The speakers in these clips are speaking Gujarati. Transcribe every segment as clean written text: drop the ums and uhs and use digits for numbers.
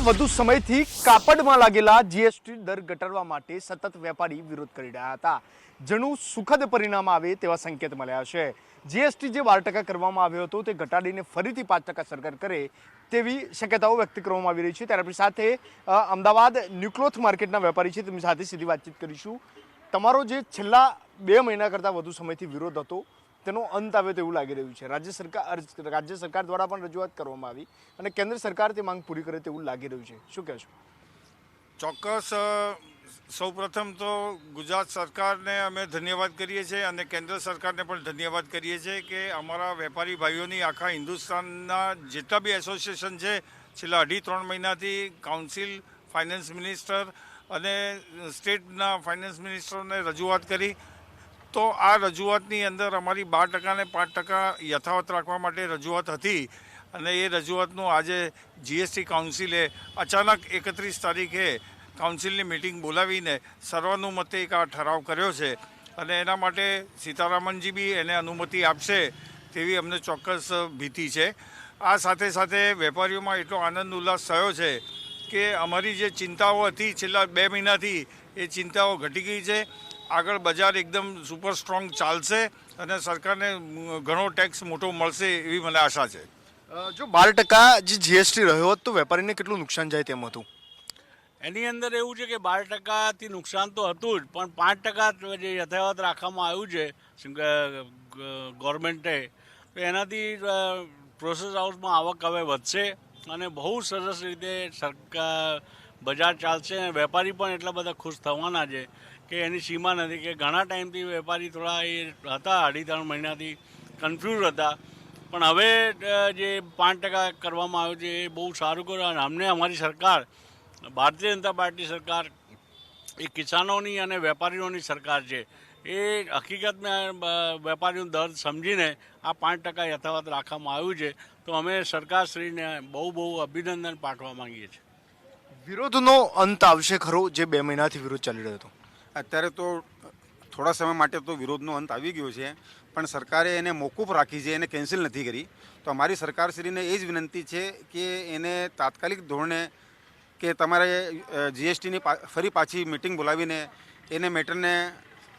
વધુ સમયથી કાપડમાં લાગેલા જીએસટી દર ઘટાડવા માટે સતત વેપારી વિરોધ કરી રહ્યા હતા, જેનું સુખદ પરિણામ આવે તેવા સંકેત મળ્યા છે। જીએસટી જે 12% કરવામાં આવ્યો હતો તે ઘટાડીને ફરીથી 5% સરકાર કરે તેવી શક્યતાઓ વ્યક્ત કરવામાં આવી રહી છે। ત્યારે આપણી સાથે અમદાવાદ ન્યુક્લોથ માર્કેટના વેપારી છે, તેમની સાથે સીધી વાતચીત કરીશું। તમારો જે છેલ્લા 2 મહિના કરતાં વધુ સમયથી વિરોધ હતો તેનો અંત આવે તેવું લાગી રહ્યું છે। રાજ્ય સરકાર દ્વારા પણ રજૂઆત કરવામાં આવી અને કેન્દ્ર સરકાર તે માંગ પૂરી કરે તેવું લાગી રહ્યું છે, શું કહેશો? ચોક્કસ સૌપ્રથમ તો ગુજરાત સરકારને અમે ધન્યવાદ કરીએ છીએ અને કેન્દ્ર સરકારને પણ ધન્યવાદ કરીએ છીએ કે અમારા વેપારી ભાઈઓની આખા હિન્દુસ્તાનના જેટલા બી એસોસિએશન છે છેલ્લા 2.5-3 મહિનાથી કાઉન્સિલ, ફાઇનાન્સ મિનિસ્ટર અને સ્ટેટના ફાઇનાન્સ મિનિસ્ટરોને રજૂઆત કરી। તો આ રજૂઆતની અંદર અમારી 12% ને 5% યથાવત રાખવા માટે રજૂઆત હતી અને એ રજૂઆતનું આજે જીએસટી કાઉન્સિલે અચાનક 31 તારીખે કાઉન્સિલની મિટિંગ બોલાવીને સર્વાનુમતે એક આ ઠરાવ કર્યો છે અને એના માટે સીતારામનજી બી એને અનુમતિ આપશે તેવી અમને ચોક્કસ ભીતિ છે। આ સાથે સાથે વેપારીઓમાં એટલો આનંદ ઉલ્લાસ થયો છે કે અમારી જે ચિંતાઓ હતી છેલ્લા 2 મહિનાથી એ ચિંતાઓ ઘટી ગઈ છે। આગળ બજાર એકદમ સુપર સ્ટ્રોંગ ચાલશે અને સરકારને ઘણો ટેક્સ મોટો મળશે એવી મને આશા છે। જો 12% જે જીએસટી રહ્યો હોત તો વેપારીને કેટલું નુકસાન જાય તેમ હતું? એની અંદર એવું છે કે 12%થી નુકસાન તો હતું જ, પણ 5% જે યથાવત રાખવામાં આવ્યું છે ગવર્મેન્ટે, તો એનાથી પ્રોસેસ હાઉસમાં આવક હવે વધશે અને બહુ સરસ રીતે સરકાર બજાર ચાલશે અને વેપારી પણ એટલા બધા ખુશ થવાના છે કે એની સીમા નથી। કે ઘણા ટાઈમથી વેપારી થોડા એ હતા 2.5-3 મહિનાથી કન્ફ્યુઝ હતા, પણ હવે જે 5% કરવામાં આવ્યું છે એ બહુ સારું કર્યું અને અમને અમારી સરકાર ભારતીય જનતા પાર્ટી સરકાર એ કિસાનોની અને વેપારીઓની સરકાર છે। એ હકીકતમાં વેપારીનું દર્દ સમજીને આ 5% યથાવત રાખવામાં આવ્યું છે, તો અમે સરકારશ્રીને બહુ અભિનંદન પાઠવવા માંગીએ છીએ। વિરોધનો અંત આવશે ખરો, જે 2 મહિનાથી વિરોધ ચાલી રહ્યો હતો? અત્યારે તો થોડા સમય માટે તો વિરોધનો અંત આવી ગયો છે, પણ સરકારે એને મોકૂફ રાખી છે, એને કેન્સલ નથી કરી। તો અમારી સરકારશ્રીને એ જ વિનંતી છે કે એને તાત્કાલિક ધોરણે કે તમારે જીએસટીની ફરી પાછી મિટિંગ બોલાવીને એને મેટરને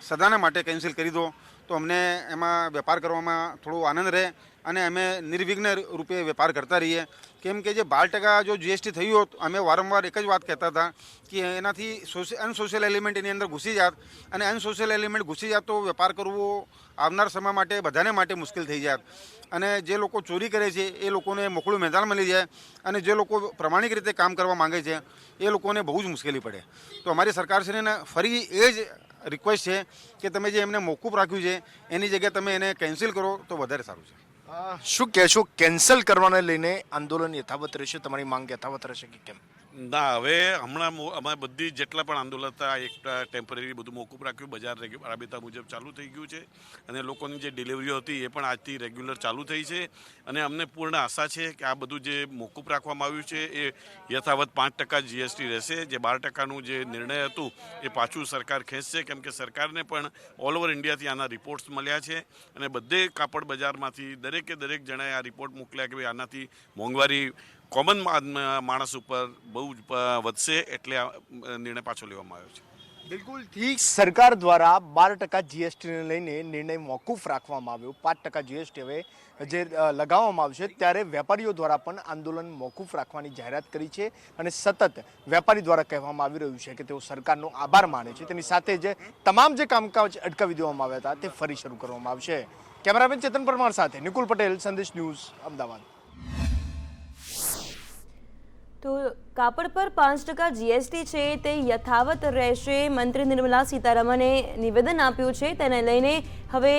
સદાના માટે કેન્સલ કરી દો, તો અમને એમાં વેપાર કરવામાં થોડો આનંદ રહે અને અમે નિર્વિઘ્ન રૂપે વેપાર કરતા રહીએ। કેમ કે જે 12% જો જીએસટી થયું હોત, અમે વારંવાર એક જ વાત કહેતા હતા કે એનાથી અનસોશિયલ એલિમેન્ટ એની અંદર ઘૂસી જાત અને અનસોશિયલ એલિમેન્ટ ઘૂસી જાત તો વેપાર કરવો આવનાર સમય માટે બધાને માટે મુશ્કેલ થઈ જાત અને જે લોકો ચોરી કરે છે એ લોકોને મોકળું મેદાન મળી જાય અને જે લોકો પ્રમાણિક રીતે કામ કરવા માંગે છે એ લોકોને બહુ જ મુશ્કેલી પડે। તો અમારી સરકારશ્રીને ફરી એ જ રિક્વેસ્ટ છે કે તમે જે એમને મોકૂફ રાખ્યું છે એની જગ્યાએ તમે એને કેન્સલ કરો તો વધારે સારું છે। શું કહેશો, કેન્સલ કરવાને લઈને આંદોલન યથાવત રહેશે? તમારી માંગ યથાવત રહેશે કે કેમ? ના, હવે હમણાં અમારે બધી જેટલા પણ આંદોલન હતા એક ટેમ્પરરી બધું મોકૂફ રાખ્યું। બજાર રાબેતા મુજબ ચાલુ થઈ ગયું છે અને લોકોની જે ડિલિવરીઓ હતી એ પણ આજથી રેગ્યુલર ચાલુ થઈ છે અને અમને પૂર્ણ આશા છે કે આ બધું જે મોકૂફ રાખવામાં આવ્યું છે એ યથાવત 5% જીએસટી રહેશે। જે 12%નું જે નિર્ણય હતું એ પાછું સરકાર ખેંચશે, કેમ કે સરકારને પણ ઓલ ઓવર ઇન્ડિયાથી આના રિપોર્ટ્સ મળ્યા છે અને બધે કાપડ બજારમાંથી દરેક જણાએ આ રિપોર્ટ મોકલ્યા કે ભાઈ આનાથી મોંઘવારી કોમન માણસ ઉપર બહુ જ વધશે, એટલે આ નિર્ણય પાછો લેવામાં આવ્યો છે। બિલકુલથી સરકાર દ્વારા 12% જીએસટીને લઈને નિર્ણય મોકૂફ રાખવામાં આવ્યો। 5% જીએસટી હવે જે લગાવવામાં આવશે ત્યારે વેપારીઓ દ્વારા પણ આંદોલન મોકૂફ રાખવાની જાહેરાત કરી છે અને સતત વેપારી દ્વારા કહેવામાં આવી રહ્યું છે કે તેઓ સરકારનો આભાર માને છે। તેની સાથે જ તમામ જે કામકાજ અટકાવી દેવામાં આવ્યા હતા તે ફરી શરૂ કરવામાં આવશે। કેમેરામેન ચેતન પરમાર સાથે નિકુલ પટેલ, સંદેશ ન્યૂઝ, અમદાવાદ। તો કાપડ પર 5% જીએસટી છે તે યથાવત રહેશે। મંત્રી નિર્મલા સીતારમણે નિવેદન આપ્યું છે, તેને લઈને હવે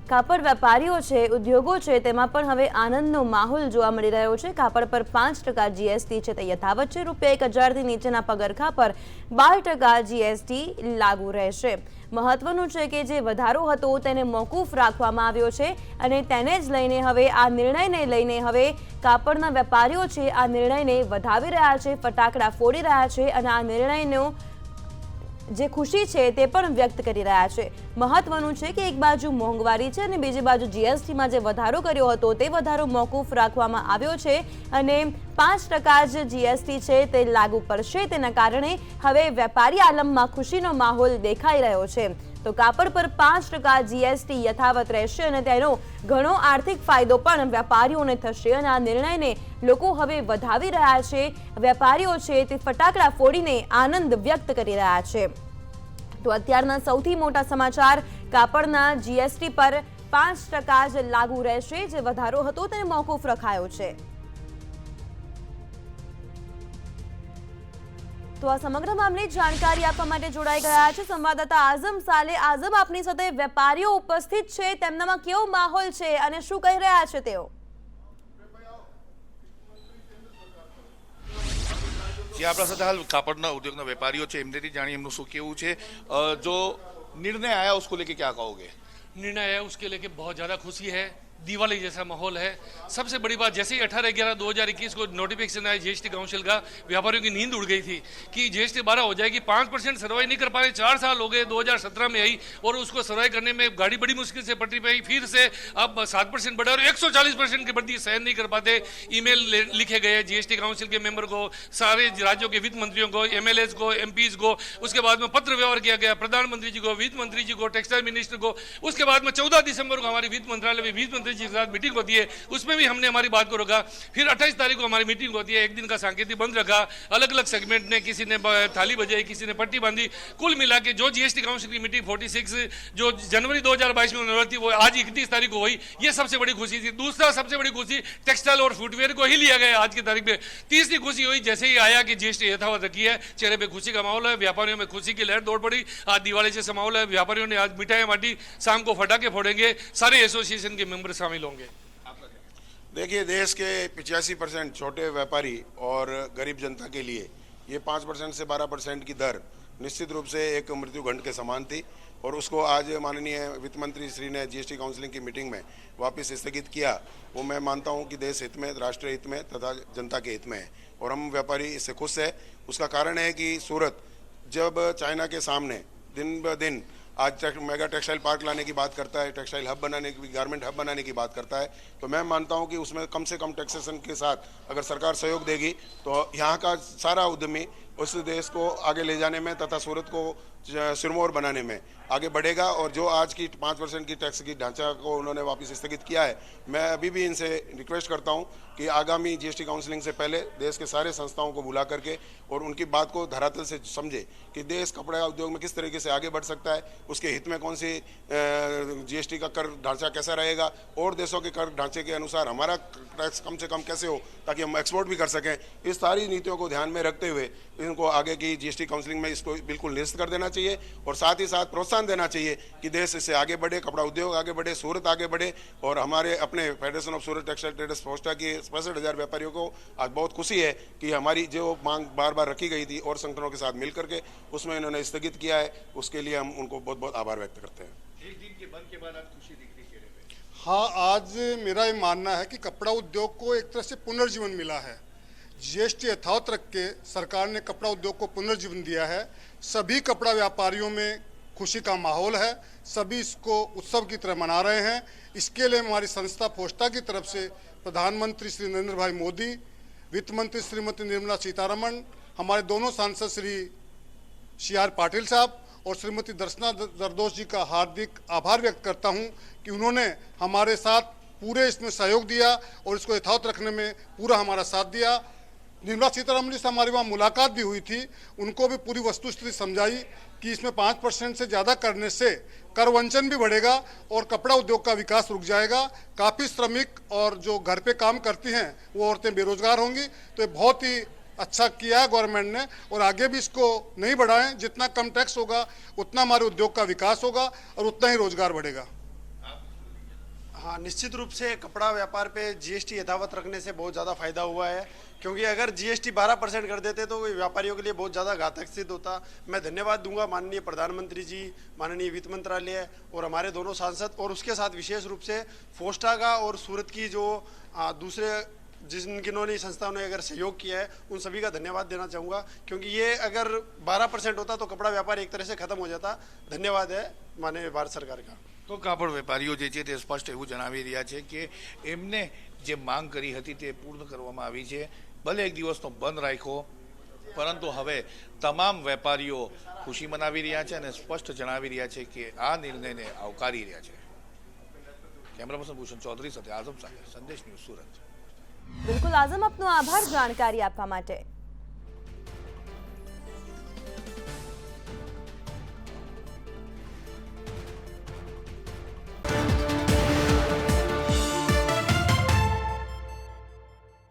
કાપડ વેપારીઓ છે, ઉદ્યોગો છે, તેમાં પણ હવે આનંદનો માહોલ જોવા મળી રહ્યો છે। કાપડ પર 5% જીએસટી છે તે યથાવત છે। ₹1,000થી નીચેના પગરખા પર 12% જીએસટી લાગુ રહેશે। મહત્વનું છે કે જે વધારો હતો તેને મોકૂફ રાખવામાં આવ્યો છે અને તેને જ લઈને હવે આ નિર્ણયને લઈને હવે કાપડના વેપારીઓ છે આ નિર્ણયને વધાવી રહ્યા છે, ફટાકડા ફોડી રહ્યા છે અને આ નિર્ણયનો જે ખુશી છે તે પણ વ્યક્ત કરી રહ્યા છે। મહત્વનું છે કે એક બાજુ મોંઘવારી છે અને બીજી બાજુ જીએસટીમાં જે વધારો કર્યો હતો તે વધારો મોકૂફ રાખવામાં આવ્યો છે અને 5% જ જીએસટી છે તે લાગુ પડશે। તેના કારણે હવે વેપારી આલમમાં ખુશીનો માહોલ દેખાઈ રહ્યો છે। તો કાપડ પર 5% જીએસટી યથાવત રહેશે અને તેનો ઘણો આર્થિક ફાયદો પણ વેપારીઓને થશે અને આ નિર્ણયને લોકો હવે વધાવી રહ્યા છે। વેપારીઓ છે તે ફટાકડા ફોડીને આનંદ વ્યક્ત કરી રહ્યા છે। તો અત્યારના સૌથી મોટા સમાચાર, કાપડના જીએસટી પર 5% જ લાગુ રહેશે। જે વધારો હતો તેને મોકૂફ રખાયો છે। તો આ સમગ્ર મામલે જાણકારી આપવા માટે જોડાઈ ગયા છે સંવાદદાતા આઝમ સાલે। આઝમ, આપની સાથે વેપારીઓ ઉપસ્થિત છે, તેમનામાં કેવો માહોલ છે અને શું કહી રહ્યા છે તેઓ? જે આપણા સાથે હાલ કાપડના ઉદ્યોગના વેપારીઓ છે એમનેથી જાણીએ એમનું શું કેવું છે। जो निर्णय आया उसको लेके क्या कहोगे? निर्णय है उसके लेके बहुत ज़्यादा खुशी है। दिवाली जैसा माहौल है। सबसे बड़ी बात, जैसे ही 18/11/2021 को नोटिफिकेशन आया जीएसटी काउंसिल का, व्यापारियों की नींद उड़ गई थी कि जीएसटी 12 हो जाएगी। 5% सर्वाई नहीं कर पाए, 4 साल हो गए। 2017 में आई और उसको सर्वाई करने में गाड़ी बड़ी मुश्किल से पटरी पे आई। फिर से अब 7% बढ़ा और 140% की वृद्धि सहन नहीं कर पाते। ईमेल लिखे गए जीएसटी काउंसिल के मेंबर को, सारे राज्यों के वित्त मंत्रियों को, एमएलएज को, एमपीज को। उसके बाद में पत्र व्यवहार किया गया प्रधानमंत्री जी को, वित्त मंत्री जी को, टेक्सटाइल मिनिस्टर को। उसके बाद में 14 दिसंबर को हमारी वित्त मंत्रालय में वित्त जी के साथ मीटिंग होती है, उसमें भी हमने हमारी बात को रखा। फिर 28 तारीख को हमारी मीटिंग होती है, एक दिन का सांकेतिक बंद रखा। अलग अलग सेगमेंट ने, किसी ने थाली बजाई, किसी ने पट्टी बांधी। कुल मिला के जो जीएसटी काउंसिल की मीटिंग 46 जो जनवरी 2022 में होने वाली थी वो आज 31 तारीख को हुई। ये सबसे बड़ी खुशी थी। दूसरा सबसे बड़ी खुशी टेक्सटाइल और फुटवेयर को ही लिया गया आज की तारीख में। तीसरी खुशी हुई जैसे ही आया कि जीएसटी यथावत रखी है, चेहरे पे खुशी का माहौल है। व्यापारियों में खुशी की लहर दौड़ पड़ी। आज दिवाली जैसा माहौल है। व्यापारियों ने आज मिठाइयाँ बांटी, शाम को फटाके फोड़ेंगे, सारे एसोसिएशन के मेंबर शामिल होंगे। देखिए, देश के 85% छोटे व्यापारी और गरीब जनता के लिए ये 5% से 12% की दर निश्चित रूप से एक मृत्यु घंट के समान थी और उसको आज माननीय वित्त मंत्री श्री ने जीएसटी काउंसिलिंग की मीटिंग में वापस स्थगित किया। वो मैं मानता हूँ कि देश हित में, राष्ट्र हित में तथा जनता के हित में है और हम व्यापारी इससे खुश है। उसका कारण है कि सूरत जब चाइना के सामने दिन ब दिन आज मेगा टेक्सटाइल पार्क लाने की बात करता है, टेक्सटाइल हब बनाने की, गारमेंट हब बनाने की बात करता है, तो मैं मानता हूं कि उसमें कम से कम टैक्सेशन के साथ अगर सरकार सहयोग देगी तो यहाँ का सारा उद्यमी उस देश को आगे ले जाने में तथा सूरत को सिरमौर बनाने में आगे बढ़ेगा। और जो आज की 5% की टैक्स की ढांचा को उन्होंने वापस स्थगित किया है, मैं अभी भी इनसे रिक्वेस्ट करता हूं कि आगामी जीएसटी काउंसिलिंग से पहले देश के सारे संस्थाओं को बुला करके और उनकी बात को धरातल से समझे कि देश कपड़ा उद्योग में किस तरीके से आगे बढ़ सकता है, उसके हित में कौन सी जीएसटी का कर ढांचा कैसा रहेगा और देशों के कर ढांचे के अनुसार हमारा टैक्स कम से कम कैसे हो ताकि हम एक्सपोर्ट भी कर सकें। इस सारी नीतियों को ध्यान में रखते हुए इनको आगे की जीएसटी काउंसिलिंग में इसको बिल्कुल निरस्त कर देना चाहिए और साथ ही साथ प्रोत्साहन देना चाहिए कि देश इससे आगे बढ़े, कपड़ा उद्योग आगे बढ़े, सूरत आगे बढ़े। और हमारे अपने federation of Surat textile traders Forster की 65,000 व्यापारियों को आज बहुत खुशी है कि हमारी जो मांग बार बार रखी गई थी और संगठनों के साथ मिल करके उसमें इन्होंने स्थगित किया है। उसके लिए हम उनको बहुत बहुत आभार व्यक्त करते हैं। एक दिन के बंद के बाद आज खुशी दिख रही चेहरे पे। हाँ, आज मेरा ये मानना है कि कपड़ा उद्योग को एक तरह से पुनर्जीवन मिला है। जीएसटी यथावत रख के सरकार ने कपड़ा उद्योग को पुनर्जीवन दिया है। सभी कपड़ा व्यापारियों में खुशी का माहौल है, सभी इसको उत्सव की तरह मना रहे हैं। इसके लिए हमारी संस्था फोस्टा की तरफ से प्रधानमंत्री श्री नरेंद्र भाई मोदी, वित्त मंत्री श्रीमती निर्मला सीतारमण, हमारे दोनों सांसद श्री CR पाटिल साहब और श्रीमती दर्शना जरदोश जी का हार्दिक आभार व्यक्त करता हूं कि उन्होंने हमारे साथ पूरे इसमें सहयोग दिया और इसको यथावत रखने में पूरा हमारा साथ दिया। निर्मला सीतारमण जी से हमारी वहाँ मुलाकात भी हुई थी, उनको भी पूरी वस्तुस्थिति समझाई कि इसमें 5% से ज़्यादा करने से कर वंचन भी बढ़ेगा और कपड़ा उद्योग का विकास रुक जाएगा। काफ़ी श्रमिक और जो घर पे काम करती हैं वो औरतें बेरोजगार होंगी। तो ये बहुत ही अच्छा किया है गवर्नमेंट ने और आगे भी इसको नहीं बढ़ाएं। जितना कम टैक्स होगा उतना हमारे उद्योग का विकास होगा और उतना ही रोजगार बढ़ेगा। हाँ, निश्चित रूप से कपड़ा व्यापार पे जीएसटी यथावत रखने से बहुत ज़्यादा फायदा हुआ है, क्योंकि अगर जीएसटी 12% कर देते तो व्यापारियों के लिए बहुत ज़्यादा घातक सिद्ध होता। मैं धन्यवाद दूंगा माननीय प्रधानमंत्री जी, माननीय वित्त मंत्रालय और हमारे दोनों सांसद और उसके साथ विशेष रूप से फोस्टा का और सूरत की जो दूसरे जिन्होंने संस्थाओं ने अगर सहयोग किया है उन सभी का धन्यवाद देना चाहूँगा, क्योंकि ये अगर 12% होता तो कपड़ा व्यापार एक तरह से खत्म हो जाता। धन्यवाद है माननीय भारत सरकार का। તો કાપડ વેપારીઓ જે છે તે સ્પષ્ટ એવું જણાવી રહ્યા છે કે એમને જે માંગ કરી હતી તે પૂર્ણ કરવામાં આવી છે. ભલે એક દિવસનો બંધ રાખ્યો, પરંતુ હવે તમામ વેપારીઓ ખુશી મનાવી રહ્યા છે અને સ્પષ્ટ જણાવી રહ્યા છે કે આ નિર્ણયને આવકારી રહ્યા છે. કેમેરા પર્સન ભૂષણ ચૌધરી સાથે આઝમ સાથે સંદેશ ન્યૂઝ સુરત. બિલકુલ આઝમ, આપનો આભાર જાણકારી આપવા માટે.